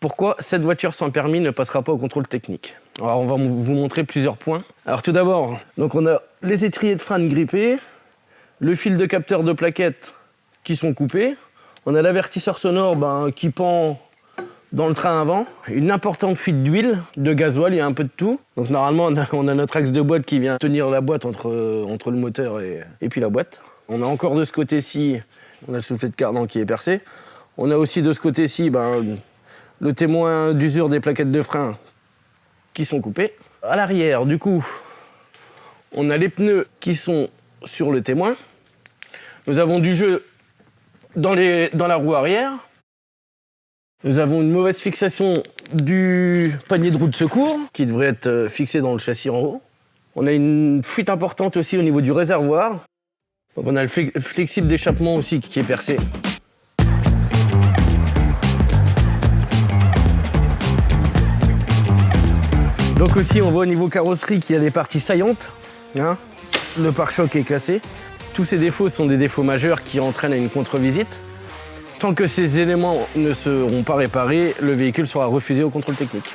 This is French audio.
pourquoi cette voiture sans permis ne passera pas au contrôle technique. Alors on va vous montrer plusieurs points. Alors tout d'abord, donc on a les étriers de frein grippés, le fil de capteur de plaquettes qui sont coupés, on a l'avertisseur sonore qui pend dans le train avant, une importante fuite d'huile, de gasoil, il y a un peu de tout. Donc normalement on a notre axe de boîte qui vient tenir la boîte entre le moteur et puis la boîte. On a encore de ce côté-ci, on a le soufflet de cardan qui est percé. On a aussi de ce côté-ci le témoin d'usure des plaquettes de frein qui sont coupées. À l'arrière, du coup, on a les pneus qui sont sur le témoin. Nous avons du jeu dans la roue arrière. Nous avons une mauvaise fixation du panier de roue de secours qui devrait être fixé dans le châssis en haut. On a une fuite importante aussi au niveau du réservoir. Donc on a le flexible d'échappement aussi qui est percé. Donc aussi on voit au niveau carrosserie qu'il y a des parties saillantes. Le pare-choc est cassé. Tous ces défauts sont des défauts majeurs qui entraînent une contre-visite. Tant que ces éléments ne seront pas réparés, le véhicule sera refusé au contrôle technique.